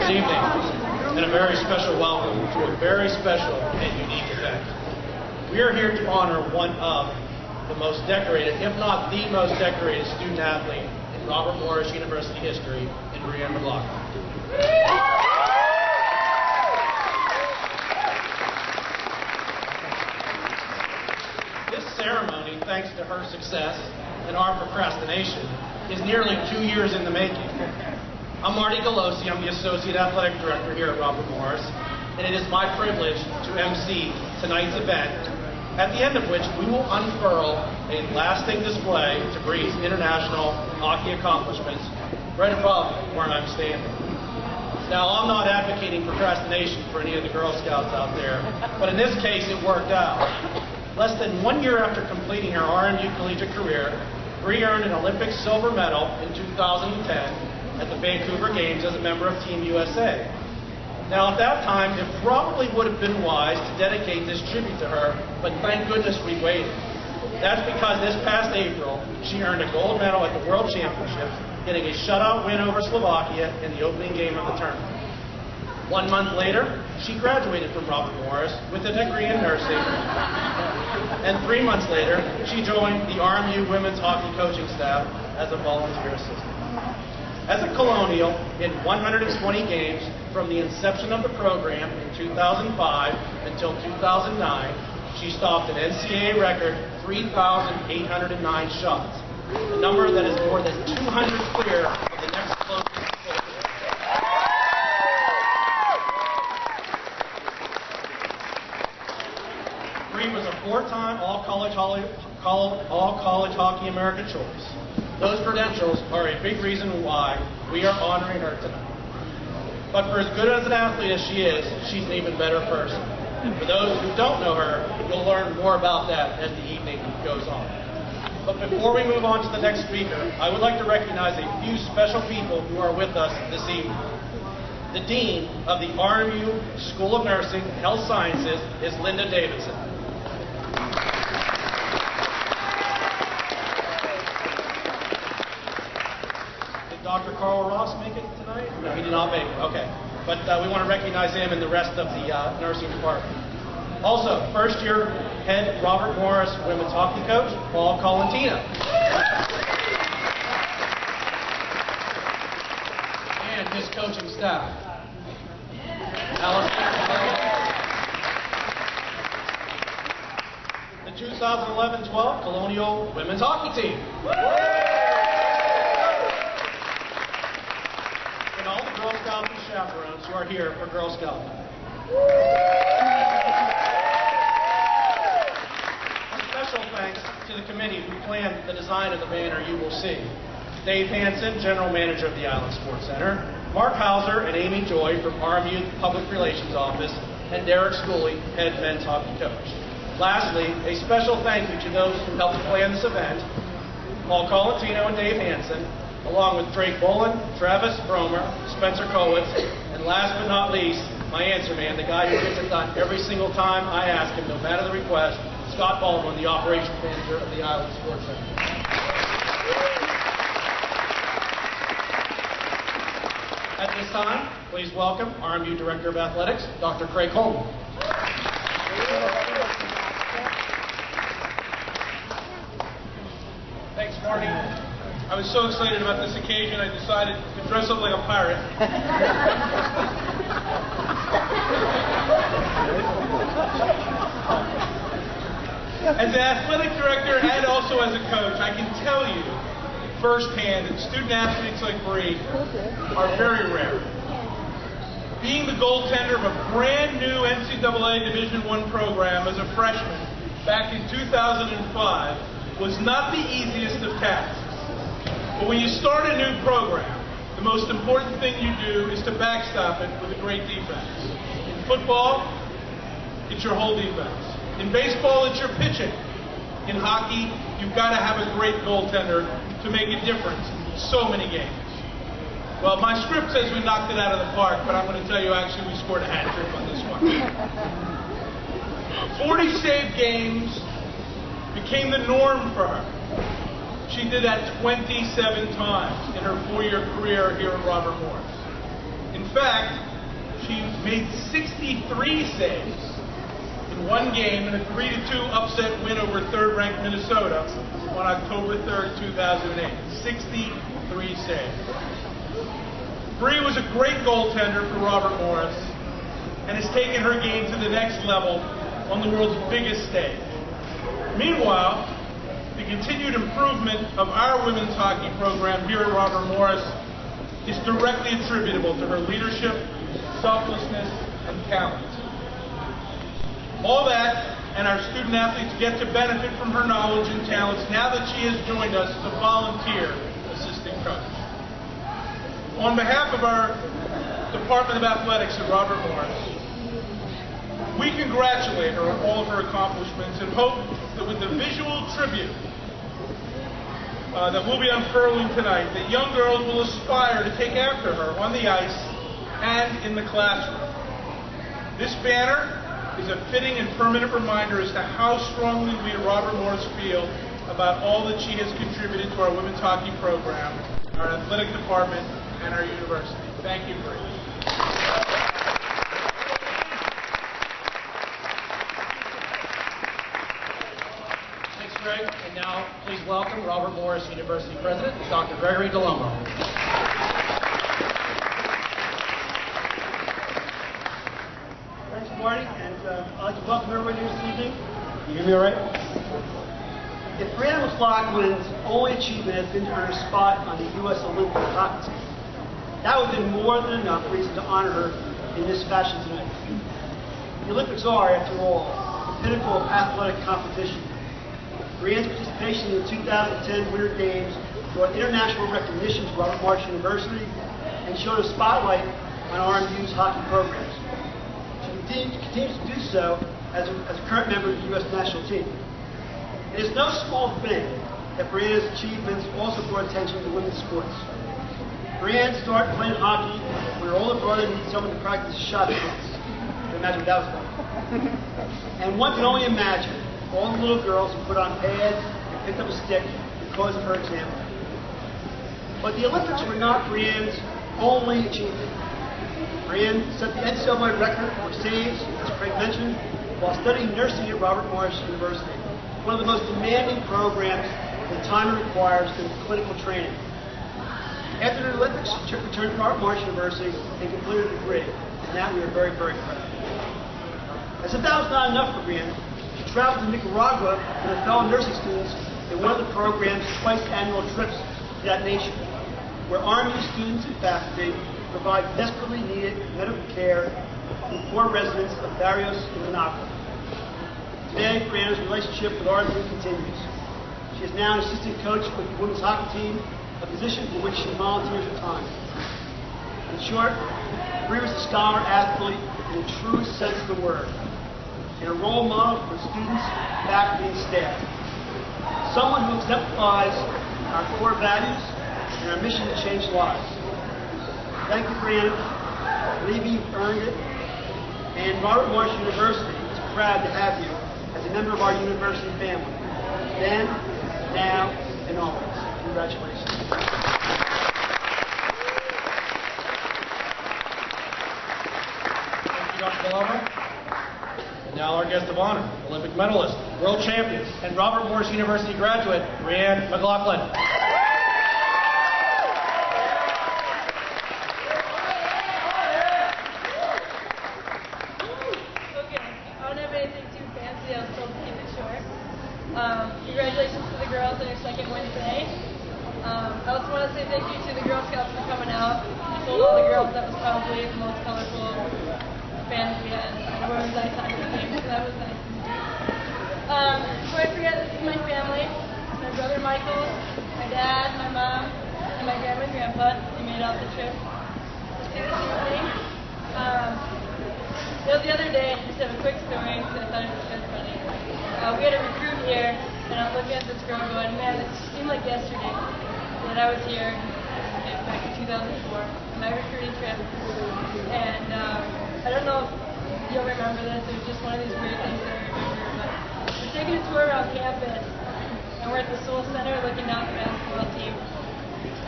Good evening, and a very special welcome to a very special and unique event. We are here to honor one of the most decorated, if not the most decorated student athlete in Robert Morris University history, in Brianne McLaughlin. This ceremony, thanks to her success and our procrastination, is nearly 2 years in the making. I'm Marty Galosi. I'm the Associate Athletic Director here at Robert Morris, and it is my privilege to MC tonight's event, at the end of which we will unfurl a lasting display to Bree's international hockey accomplishments right above where I'm standing. Now, I'm not advocating procrastination for any of the Girl Scouts out there, but in this case, it worked out. Less than 1 year after completing her RMU collegiate career, Bree earned an Olympic silver medal in 2010 at the Vancouver Games as a member of Team USA. Now, at that time, it probably would have been wise to dedicate this tribute to her, but thank goodness we waited. That's because this past April, she earned a gold medal at the World Championships, getting a shutout win over Slovakia in the opening game of the tournament. 1 month later, she graduated from Robert Morris with a degree in nursing, and 3 months later, she joined the RMU women's hockey coaching staff as a volunteer assistant. As a Colonial, in 120 games from the inception of the program in 2005 until 2009, she stopped an NCAA record 3,809 shots, a number that is more than 200 clear of the next closest. Bree was a 4-time All-College Hockey America choice. Those credentials are a big reason why we are honoring her tonight. But for as good as an athlete as she is, she's an even better person. For those who don't know her, you'll learn more about that as the evening goes on. But before we move on to the next speaker, I would like to recognize a few special people who are with us this evening. The Dean of the RMU School of Nursing and Health Sciences is Linda Davidson. Dr. Carl Ross make it tonight? No, he did not make it. Okay. But we want to recognize him and the rest of the nursing department. Also, first-year head Robert Morris women's hockey coach, Paul Colantino. And his coaching staff. The 2011-12 Colonial women's hockey team. All the Girl Scouts and chaperones who are here for Girl Scout. A special thanks to the committee who planned the design of the banner you will see. Dave Hansen, General Manager of the Island Sports Center, Mark Hauser and Amy Joy from RMU Public Relations Office, and Derek Schooley, Head Men's Hockey Coach. Lastly, a special thank you to those who helped plan this event, Paul Colantino and Dave Hansen, along with Drake Bolin, Travis Bromer, Spencer Kowitz, and last but not least, my answer man, the guy who gets it done every single time I ask him, no matter the request, Scott Baldwin, the operations manager of the Island Sports Center. At this time, please welcome RMU Director of Athletics, Dr. Craig Coleman. Thanks, Marty. I was so excited about this occasion, I decided to dress up like a pirate. As an athletic director and also as a coach, I can tell you firsthand that student athletes like Bree are very rare. Being the goaltender of a brand new NCAA Division I program as a freshman back in 2005 was not the easiest of tasks. But when you start a new program, the most important thing you do is to backstop it with a great defense. In football, it's your whole defense. In baseball, it's your pitching. In hockey, you've got to have a great goaltender to make a difference in so many games. Well, my script says we knocked it out of the park, but I'm going to tell you actually we scored a hat trick on this one. 40 saved games became the norm for her. She did that 27 times in her 4-year career here at Robert Morris. In fact, she made 63 saves in one game in a 3-2 upset win over third-ranked Minnesota on October 3rd, 2008. 63 saves. Bree was a great goaltender for Robert Morris and has taken her game to the next level on the world's biggest stage. Meanwhile, the continued improvement of our women's hockey program here at Robert Morris is directly attributable to her leadership, selflessness, and talent. All that and our student athletes get to benefit from her knowledge and talents now that she has joined us as a volunteer assistant coach. On behalf of our Department of Athletics at Robert Morris, we congratulate her on all of her accomplishments and hope that with the visual tribute that we'll be unfurling tonight, that young girls will aspire to take after her on the ice and in the classroom. This banner is a fitting and permanent reminder as to how strongly we at Robert Morris feel about all that she has contributed to our women's hockey program, our athletic department, and our university. Thank you, Bree. Thanks, Greg. And now, please welcome Robert Morris University President, Dr. Gregory DeLomo. Thanks, Marty, and I'd like to welcome everybody here this evening. Can you hear me all right? If Brianne McLaughlin's only achievement has been to earn a spot on the U.S. Olympic hockey team, that would have been more than enough reason to honor her in this fashion tonight. The Olympics are, after all, the pinnacle of athletic competition. Brianne's participation in the 2010 Winter Games brought international recognition to Robert Morris University and shone a spotlight on RMU's hockey programs. She continues to do so as a current member of the U.S. national team. It is no small thing that Brianne's achievements also brought attention to women's sports. Brianne started playing hockey when her older brother needed someone to practice shot puts. Imagine what that was like. And one can only imagine all the little girls who put on pads and picked up a stick because of her example. But the Olympics were not Brianne's only achievement. Brianne set the NCAA record for saves, as Craig mentioned, while studying nursing at Robert Morris University, one of the most demanding programs the time it requires in clinical training. After the Olympics, she returned to Robert Morris University and completed a degree, and that we are very, very proud. As if that was not enough for Brianne, she traveled to Nicaragua with her fellow nursing students in one of the program's twice annual trips to that nation, where RMU students and faculty provide desperately needed medical care to poor residents of Barrios and Managua. Today, Brianne's relationship with RMU continues. She is now an assistant coach with the women's hockey team, a position for which she volunteers her time. In short, Bree was a scholar athlete in the truest sense of the word, and a role model for students, faculty, and staff. Someone who exemplifies our core values and our mission to change lives. Thank you, Brianne. I believe you've earned it. And Robert Morris University is proud to have you as a member of our university family. Then, now, and always. Congratulations. Thank you, Dr. DeLomo. And now our guest of honor, Olympic medalist, world champion, and Robert Morris University graduate, Brianne McLaughlin. Congratulations to the girls on your second win today. I also want to say thank you to the Girl Scouts for coming out. I told all the girls that was probably the most colorful band we had at a women's ice hockey game, so that was nice. Before I forget, this is my family. My brother Michael, my dad, my mom, and my grandma and grandpa. They made out the trip to see this evening. The other day, I just have a quick story because I thought it was kind of funny. We had a recruit here, and I'm looking at this girl going, man, it seemed like yesterday that I was here back in 2004, my recruiting trip. And I don't know if you'll remember this, it was just one of these weird things that I remember, but we're taking a tour around campus, and we're at the Soul Center looking down at the basketball team.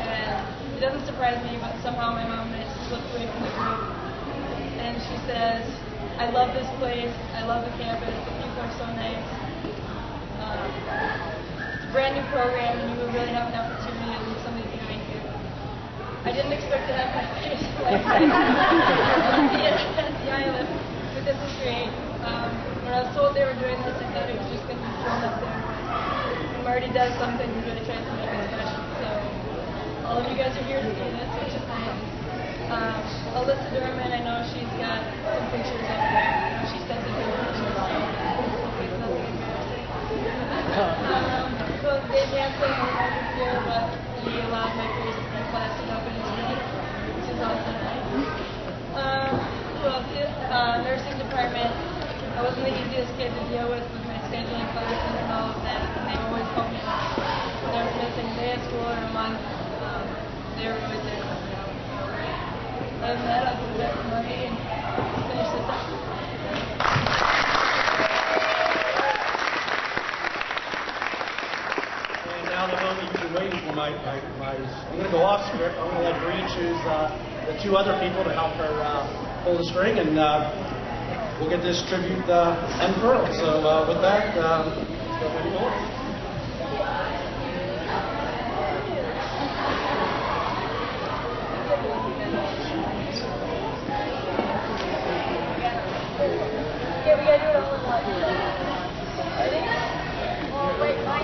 And it doesn't surprise me, but somehow my mom missed looked away from the group. And she says, I love this place, I love the campus, the people are so nice. It's a brand new program and you will really have an opportunity to leave something behind you. I didn't expect to have my face like at the island, but this is great. When I was told they were doing this, I thought it was just going to be thrown up there. When Marty does something, he really tries to make it special. So all of you guys are here to see this, which is nice. Alyssa Dorman, I know she's got some pictures up there. She sent me good pictures, so hopefully it's nothing embarrassing. So Dave Hansen, I'm here, but he allowed my face to be plastered up in his room, which is also nice. Nursing department. I wasn't the easiest kid to deal with my scheduling classes and all of that, and they always helped me out. When I was missing a day of school or a month, they were always there to help me out. So, other than that, I'll give it back to Marty and finish this up. And now the moment you've been waiting for, I'm going to go off script. I'm going to let Bree choose the two other people to help her pull the string, and we'll get this tribute unfurled. So with that, go ahead and go. Yeah, we gotta do it all in one. Ready? Well, wait, my